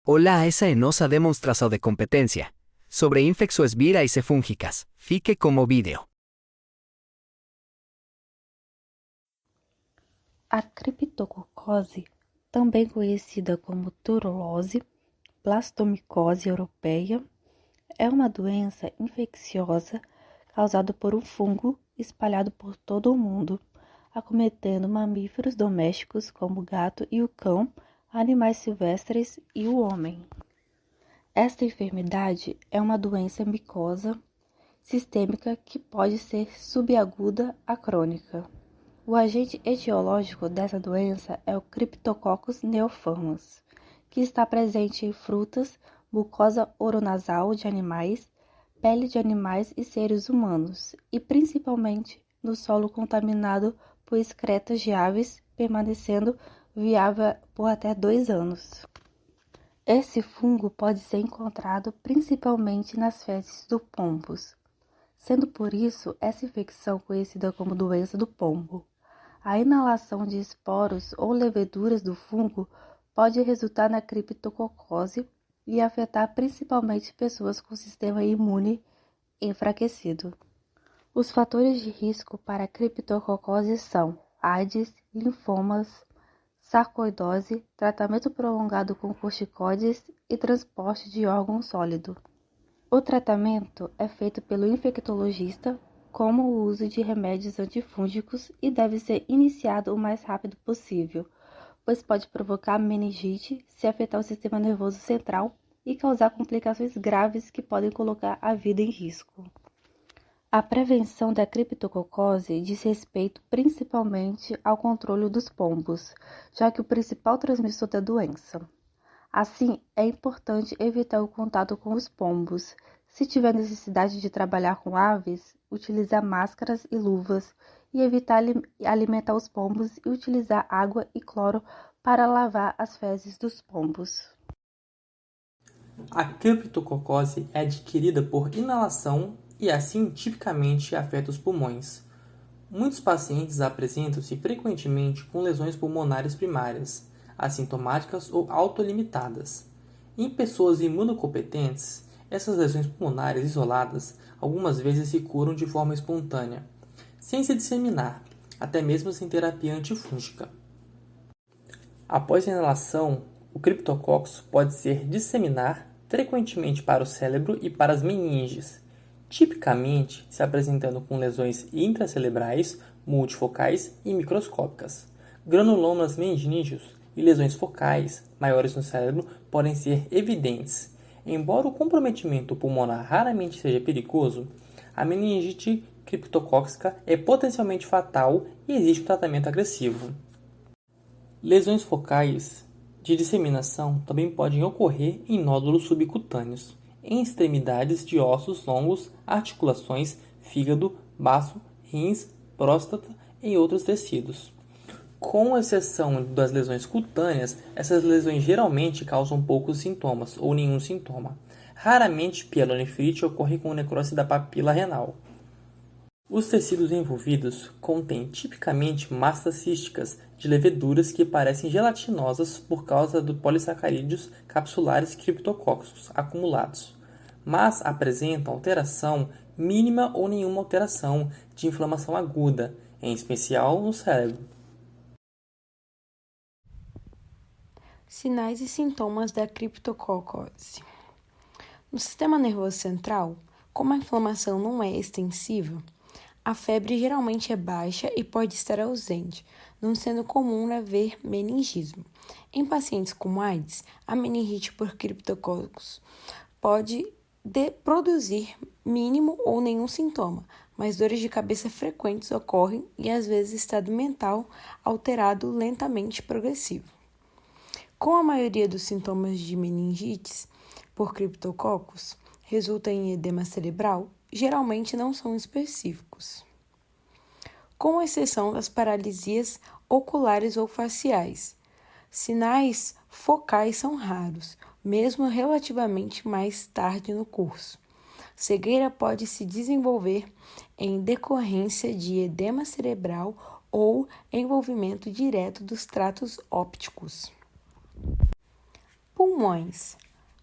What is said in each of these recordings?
Hola, esa enosa demostração de competência sobre infecções virais e fúngicas. Fique como vídeo. A criptococose, também conhecida como turulose, blastomicose europeia, é uma doença infecciosa causada por um fungo espalhado por todo o mundo, acometendo mamíferos domésticos como o gato e o cão, animais silvestres e o homem. Esta enfermidade é uma doença micosa sistêmica que pode ser subaguda a crônica. O agente etiológico dessa doença é o Cryptococcus neoformans, que está presente em frutas, mucosa oronasal de animais, pele de animais e seres humanos, e principalmente no solo contaminado por excretas de aves, permanecendo viável por até 2 anos. Esse fungo pode ser encontrado principalmente nas fezes do pombos, sendo por isso essa infecção conhecida como doença do pombo. A inalação de esporos ou leveduras do fungo pode resultar na criptococose e afetar principalmente pessoas com sistema imune enfraquecido. Os fatores de risco para a criptococose são AIDS, linfomas, sarcoidose, tratamento prolongado com corticoides e transporte de órgão sólido. O tratamento é feito pelo infectologista, como o uso de remédios antifúngicos, e deve ser iniciado o mais rápido possível, pois pode provocar meningite se afetar o sistema nervoso central e causar complicações graves que podem colocar a vida em risco. A prevenção da criptococose diz respeito principalmente ao controle dos pombos, já que o principal transmissor da doença. Assim, é importante evitar o contato com os pombos. Se tiver necessidade de trabalhar com aves, utilizar máscaras e luvas e evitar alimentar os pombos e utilizar água e cloro para lavar as fezes dos pombos. A criptococose é adquirida por inalação e assim tipicamente afeta os pulmões. Muitos pacientes apresentam-se frequentemente com lesões pulmonares primárias, assintomáticas ou autolimitadas. Em pessoas imunocompetentes, essas lesões pulmonares isoladas algumas vezes se curam de forma espontânea, sem se disseminar, até mesmo sem terapia antifúngica. Após a inalação, o criptococcus pode se disseminar frequentemente para o cérebro e para as meninges, tipicamente se apresentando com lesões intracerebrais, multifocais e microscópicas. Granulomas meningeus e lesões focais maiores no cérebro podem ser evidentes. Embora o comprometimento pulmonar raramente seja perigoso, a meningite criptocócica é potencialmente fatal e existe um tratamento agressivo. Lesões focais de disseminação também podem ocorrer em nódulos subcutâneos, em extremidades de ossos longos, articulações, fígado, baço, rins, próstata e outros tecidos. Com exceção das lesões cutâneas, essas lesões geralmente causam poucos sintomas ou nenhum sintoma. Raramente, pielonefrite ocorre com necrose da papila renal. Os tecidos envolvidos contêm tipicamente mastas císticas de leveduras que parecem gelatinosas por causa dos polissacarídeos capsulares criptocóccicos acumulados, mas apresentam alteração mínima ou nenhuma alteração de inflamação aguda, em especial no cérebro. Sinais e sintomas da criptococose. No sistema nervoso central, como a inflamação não é extensiva, a febre geralmente é baixa e pode estar ausente, não sendo comum haver meningismo. Em pacientes com AIDS, a meningite por criptococcus pode produzir mínimo ou nenhum sintoma, mas dores de cabeça frequentes ocorrem e às vezes estado mental alterado lentamente progressivo. Com a maioria dos sintomas de meningites por criptococcus resulta em edema cerebral, geralmente não são específicos, com exceção das paralisias oculares ou faciais. Sinais focais são raros, mesmo relativamente mais tarde no curso. Cegueira pode se desenvolver em decorrência de edema cerebral ou envolvimento direto dos tratos ópticos. Pulmões.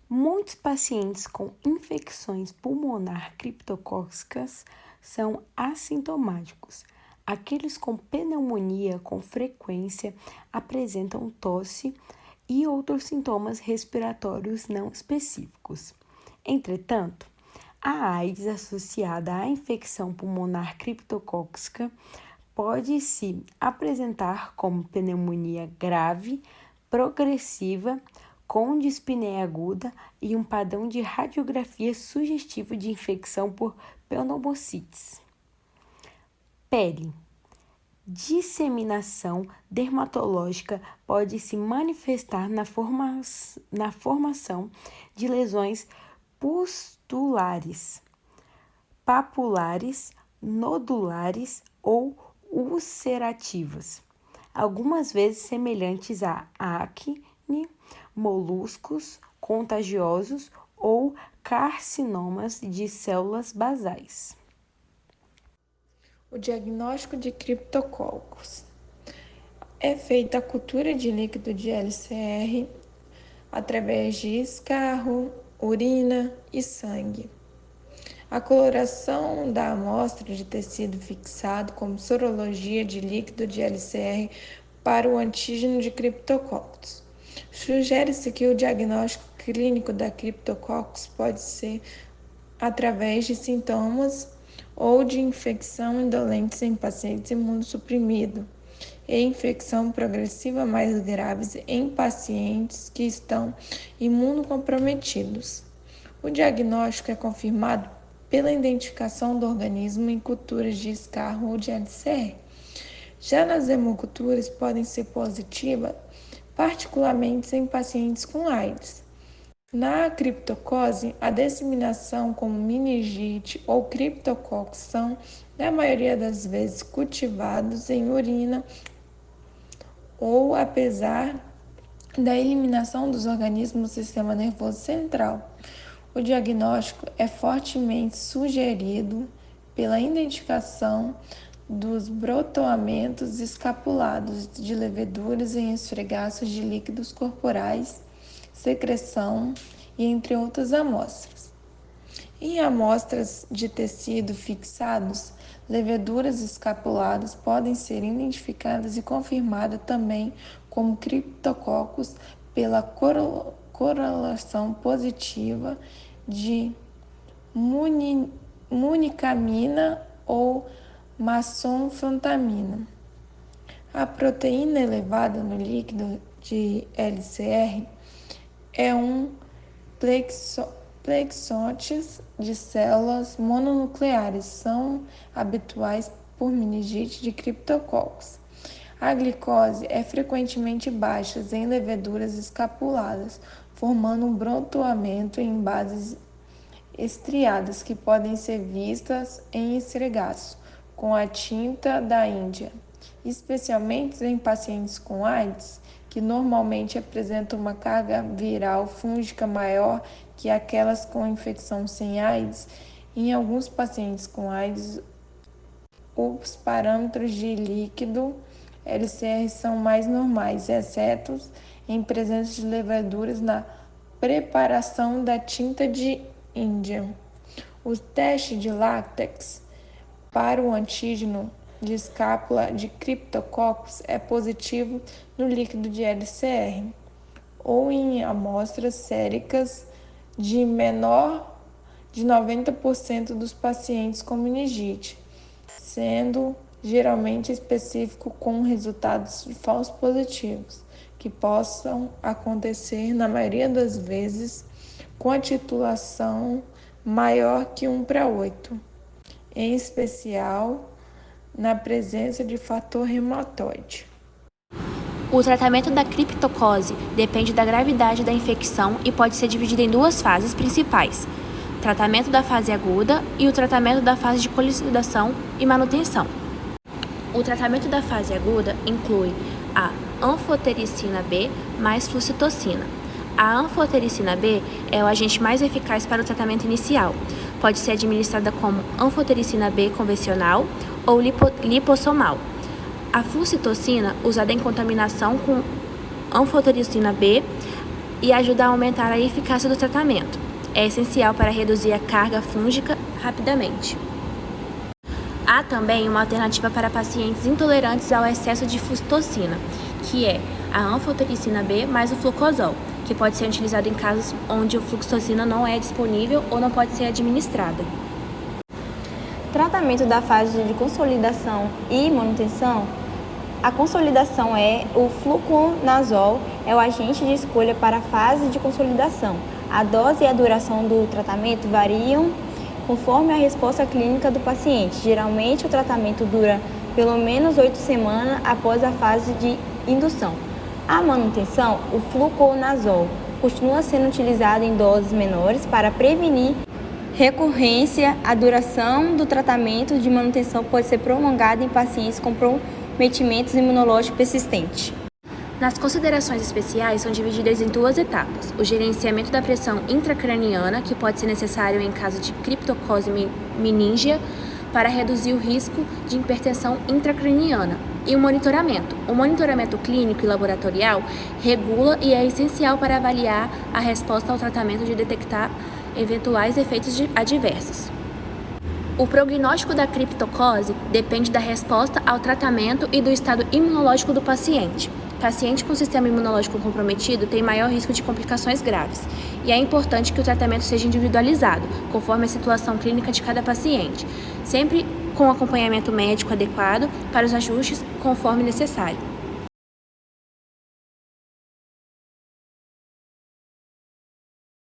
Muitos pacientes com infecções pulmonar criptocócicas são assintomáticos. Aqueles com pneumonia com frequência apresentam tosse e outros sintomas respiratórios não específicos. Entretanto, a AIDS associada à infecção pulmonar criptocócica pode se apresentar como pneumonia grave, progressiva, com dispneia aguda e um padrão de radiografia sugestivo de infecção por pneumocites. Pele. Disseminação dermatológica pode se manifestar na formação de lesões pustulares, papulares, nodulares ou ulcerativas, algumas vezes semelhantes a acne, moluscos contagiosos ou carcinomas de células basais. O diagnóstico de criptococos. É feita a cultura de líquido de LCR através de escarro, urina e sangue. A coloração da amostra de tecido fixado como sorologia de líquido de LCR para o antígeno de criptococos. Sugere-se que o diagnóstico clínico da criptococos pode ser através de sintomas ou de infecção indolentes em pacientes imunossuprimidos e infecção progressiva mais graves em pacientes que estão imunocomprometidos. O diagnóstico é confirmado pela identificação do organismo em culturas de escarro ou de LCR. Já nas hemoculturas podem ser positivas, particularmente em pacientes com AIDS. Na criptocose, a disseminação como meningite ou criptococos são, na maioria das vezes, cultivados em urina ou apesar da eliminação dos organismos do sistema nervoso central. O diagnóstico é fortemente sugerido pela identificação dos brotoamentos escapulados de leveduras em esfregaços de líquidos corporais, secreção e entre outras amostras. Em amostras de tecido fixados, leveduras escapuladas podem ser identificadas e confirmadas também como criptococos pela correlação positiva de municamina ou maçonfantamina. A proteína elevada no líquido de LCR é um plexotes de células mononucleares, são habituais por meningite de criptococos. A glicose é frequentemente baixa em leveduras escapuladas, formando um brotoamento em bases estriadas que podem ser vistas em esfregaço com a tinta da Índia, especialmente em pacientes com AIDS, que normalmente apresentam uma carga viral fúngica maior que aquelas com infecção sem AIDS. Em alguns pacientes com AIDS, os parâmetros de líquido LCR são mais normais, exceto em presença de leveduras na preparação da tinta de Índia. O teste de látex para o antígeno de escápula de criptococos é positivo no líquido de LCR ou em amostras séricas de menor de 90% dos pacientes com meningite, sendo geralmente específico com resultados falsos positivos, que possam acontecer na maioria das vezes com a titulação maior que 1:8, em especial na presença de fator reumatoide. O tratamento da criptocose depende da gravidade da infecção e pode ser dividido em duas fases principais: o tratamento da fase aguda e o tratamento da fase de consolidação e manutenção. O tratamento da fase aguda inclui a anfotericina B mais flucitocina. A anfotericina B é o agente mais eficaz para o tratamento inicial. Pode ser administrada como anfotericina B convencional ou lipossomal. A flucitocina, usada em contaminação com anfotericina B, e ajuda a aumentar a eficácia do tratamento. É essencial para reduzir a carga fúngica rapidamente. Há também uma alternativa para pacientes intolerantes ao excesso de flutoxina, que é a anfotericina B mais o flucosol, que pode ser utilizado em casos onde a flutoxina não é disponível ou não pode ser administrada. Tratamento da fase de consolidação e manutenção. A consolidação o fluconazol é o agente de escolha para a fase de consolidação. A dose e a duração do tratamento variam conforme a resposta clínica do paciente. Geralmente, o tratamento dura pelo menos 8 semanas após a fase de indução. A manutenção, o fluconazol, continua sendo utilizado em doses menores para prevenir recorrência. A duração do tratamento de manutenção pode ser prolongada em pacientes com comprometimentos imunológicos persistentes. Nas considerações especiais são divididas em 2 etapas: o gerenciamento da pressão intracraniana, que pode ser necessário em caso de criptocose meningea para reduzir o risco de hipertensão intracraniana, e o monitoramento. O monitoramento clínico e laboratorial regula e é essencial para avaliar a resposta ao tratamento de detectar eventuais efeitos adversos. O prognóstico da criptocose depende da resposta ao tratamento e do estado imunológico do paciente. Paciente com sistema imunológico comprometido tem maior risco de complicações graves, e é importante que o tratamento seja individualizado, conforme a situação clínica de cada paciente, sempre com acompanhamento médico adequado para os ajustes conforme necessário.